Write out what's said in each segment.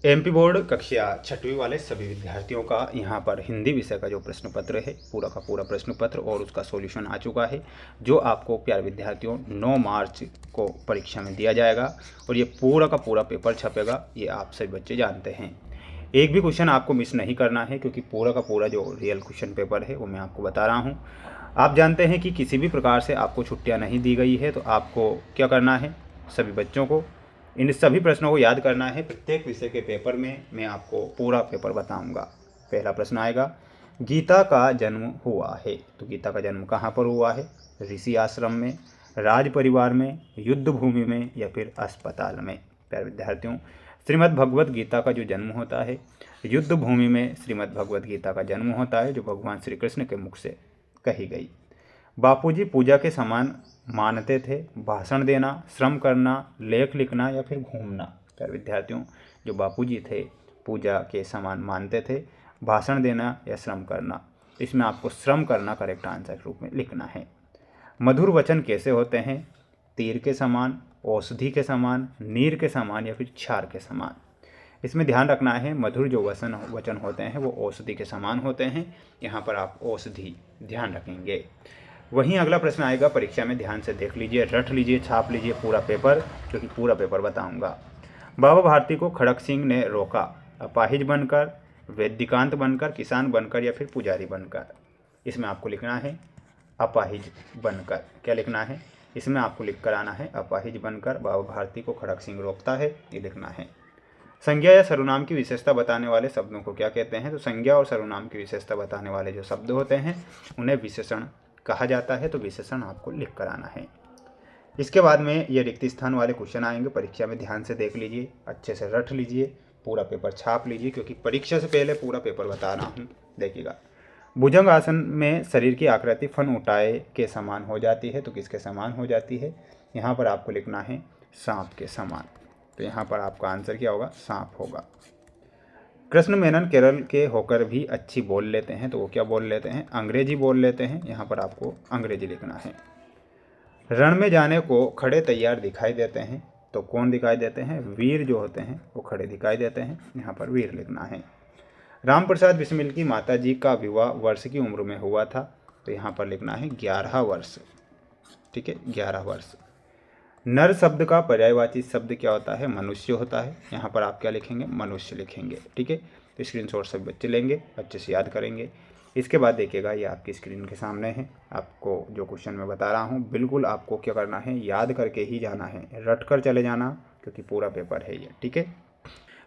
MP board कक्षा 6वीं वाले सभी विद्यार्थियों का यहाँ पर हिंदी विषय का जो प्रश्न पत्र है पूरा का पूरा प्रश्न पत्र और उसका सॉल्यूशन आ चुका है, जो आपको प्यारे विद्यार्थियों 9 मार्च को परीक्षा में दिया जाएगा और ये पूरा का पूरा पेपर छपेगा, ये आप सभी बच्चे जानते हैं। एक भी क्वेश्चन आपको मिस नहीं करना है, क्योंकि पूरा का पूरा जो रियल क्वेश्चन पेपर है वो मैं आपको बता रहा हूँ। आप जानते हैं कि किसी भी प्रकार से आपको छुट्टियाँ नहीं दी गई है, तो आपको क्या करना है, सभी बच्चों को इन सभी प्रश्नों को याद करना है। प्रत्येक विषय के पेपर में मैं आपको पूरा पेपर बताऊंगा। पहला प्रश्न आएगा, गीता का जन्म हुआ है, तो गीता का जन्म कहाँ पर हुआ है? ऋषि आश्रम में, राज परिवार में, युद्ध भूमि में या फिर अस्पताल में? प्यारे विद्यार्थियों, श्रीमद् भगवत गीता का जो जन्म होता है युद्ध भूमि में श्रीमद् भगवत गीता का जन्म होता है, जो भगवान श्री कृष्ण के मुख से कही गई। बापूजी पूजा के समान मानते थे भाषण देना, श्रम करना, लेख लिखना या फिर घूमना? प्यारे विद्यार्थियों, जो बापूजी थे पूजा के समान मानते थे भाषण देना या श्रम करना, इसमें आपको श्रम करना करेक्ट आंसर के रूप में लिखना है। मधुर वचन कैसे होते हैं? तीर के समान, औषधि के समान, नीर के समान या फिर क्षार के समान? इसमें ध्यान रखना है, मधुर जो वचन होते हैं वो औषधि के समान होते हैं। यहाँ पर आप औषधि ध्यान रखेंगे। वहीं अगला प्रश्न आएगा, परीक्षा में ध्यान से देख लीजिए, रट लीजिए, छाप लीजिए पूरा पेपर, क्योंकि पूरा पेपर बताऊंगा। बाबा भारती को खड़क सिंह ने रोका, अपाहिज बनकर, वैदिकांत बनकर, किसान बनकर या फिर पुजारी बनकर? इसमें आपको लिखना है अपाहिज बनकर। क्या लिखना है? इसमें आपको लिख कर आना है अपाहिज बनकर बाबा भारती को खड़क सिंह रोकता है, ये लिखना है। संज्ञा या सर्वनाम की विशेषता बताने वाले शब्दों को क्या कहते हैं? तो संज्ञा और सर्वनाम की विशेषता बताने वाले जो शब्द होते हैं उन्हें विशेषण कहा जाता है, तो विशेषण आपको लिख कर आना है। इसके बाद में ये रिक्त स्थान वाले क्वेश्चन आएंगे, परीक्षा में ध्यान से देख लीजिए, अच्छे से रट लीजिए, पूरा पेपर छाप लीजिए, क्योंकि परीक्षा से पहले पूरा पेपर बता रहा हूँ। देखिएगा, भुजंग आसन में शरीर की आकृति फन उठाए के समान हो जाती है, तो किसके समान हो जाती है? यहाँ पर आपको लिखना है सांप के समान। तो यहाँ पर आपका आंसर क्या होगा? सांप होगा। कृष्ण मेनन केरल के होकर भी अच्छी बोल लेते हैं, तो वो क्या बोल लेते हैं? अंग्रेजी बोल लेते हैं। यहाँ पर आपको अंग्रेजी लिखना है। रण में जाने को खड़े तैयार दिखाई देते हैं, तो कौन दिखाई देते हैं? वीर जो होते हैं वो खड़े दिखाई देते हैं, यहाँ पर वीर लिखना है। राम प्रसाद बिस्मिल की माता जी का विवाह वर्ष की उम्र में हुआ था, तो यहाँ पर लिखना है 11 वर्ष। ठीक है, 11 वर्ष। नर शब्द का पर्यायवाची शब्द क्या होता है? मनुष्य होता है। यहाँ पर आप क्या लिखेंगे? मनुष्य लिखेंगे। ठीक है, तो स्क्रीनशॉट सभी बच्चे लेंगे, अच्छे से याद करेंगे। इसके बाद देखिएगा, ये आपकी स्क्रीन के सामने है, आपको जो क्वेश्चन मैं बता रहा हूँ बिल्कुल आपको क्या करना है, याद करके ही जाना है, रट कर चले जाना, क्योंकि पूरा पेपर है ये। ठीक है,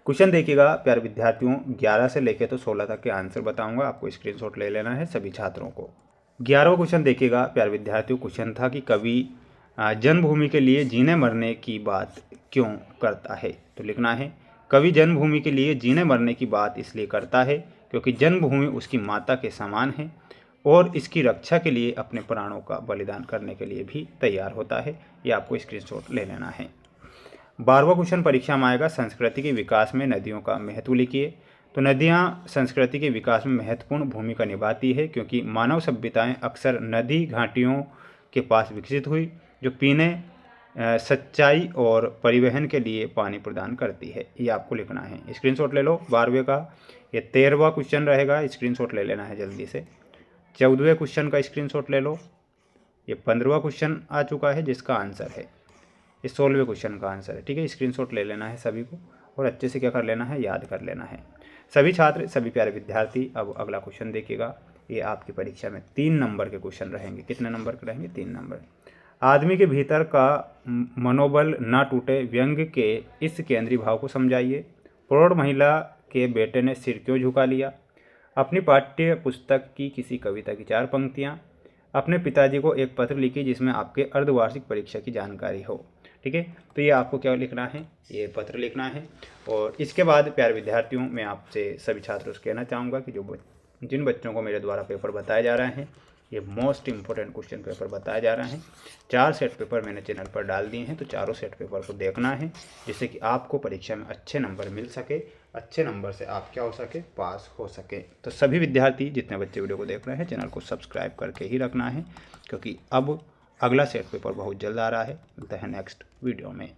क्वेश्चन देखिएगा प्यारे विद्यार्थियों, 11 से लेके तो 16 तक के आंसर बताऊंगा, आपको स्क्रीनशॉट ले लेना है सभी छात्रों को। 11वां क्वेश्चन देखिएगा प्यारे विद्यार्थियों, क्वेश्चन था कि कवि जन्मभूमि के लिए जीने मरने की बात क्यों करता है? तो लिखना है कवि जन्मभूमि के लिए जीने मरने की बात इसलिए करता है क्योंकि जन्मभूमि उसकी माता के समान है और इसकी रक्षा के लिए अपने प्राणों का बलिदान करने के लिए भी तैयार होता है। ये आपको स्क्रीनशॉट ले लेना है। 12वां क्वेश्चन परीक्षा में आएगा, संस्कृति के विकास में नदियों का महत्व लिखिए। तो नदियाँ संस्कृति के विकास में महत्वपूर्ण भूमिका निभाती है, क्योंकि मानव सभ्यताएं अक्सर नदी घाटियों के पास विकसित हुई, जो पीने, सच्चाई और परिवहन के लिए पानी प्रदान करती है। ये आपको लिखना है, स्क्रीनशॉट ले लो 12वें का। ये 13वां क्वेश्चन रहेगा, स्क्रीनशॉट ले लेना है जल्दी से। 14वें क्वेश्चन का स्क्रीनशॉट ले लो। ये 15वां क्वेश्चन आ चुका है जिसका आंसर है, ये 16वें क्वेश्चन का आंसर है। ठीक है, स्क्रीनशॉट ले लेना है सभी को और अच्छे से क्या कर लेना है, याद कर लेना है। सभी छात्र, सभी प्यारे विद्यार्थी, अब अगला क्वेश्चन देखिएगा। ये आपकी परीक्षा में 3 नंबर के क्वेश्चन रहेंगे। कितने नंबर के रहेंगे? 3 नंबर। आदमी के भीतर का मनोबल ना टूटे, व्यंग के इस केंद्रीय भाव को समझाइए। प्रौढ़ महिला के बेटे ने सिर क्यों झुका लिया? अपनी पाठ्य पुस्तक की किसी कविता की 4 पंक्तियाँ। अपने पिताजी को एक पत्र लिखी जिसमें आपके अर्धवार्षिक परीक्षा की जानकारी हो। ठीक है, तो ये आपको क्या लिखना है, ये पत्र लिखना है। और इसके बाद प्यारे विद्यार्थियों, मैं आपसे सभी छात्रों से कहना चाहूँगा कि जिन बच्चों को मेरे द्वारा पेपर बताए जा रहे हैं, ये मोस्ट इंपॉर्टेंट क्वेश्चन पेपर बताया जा रहा है। 4 सेट पेपर मैंने चैनल पर डाल दिए हैं, तो चारों सेट पेपर को देखना है, जिससे कि आपको परीक्षा में अच्छे नंबर मिल सके, अच्छे नंबर से आप क्या हो सके, पास हो सके। तो सभी विद्यार्थी जितने बच्चे वीडियो को देख रहे हैं, चैनल को सब्सक्राइब करके ही रखना है, क्योंकि अब अगला सेट पेपर बहुत जल्द आ रहा है। मिलते हैं नेक्स्ट वीडियो में।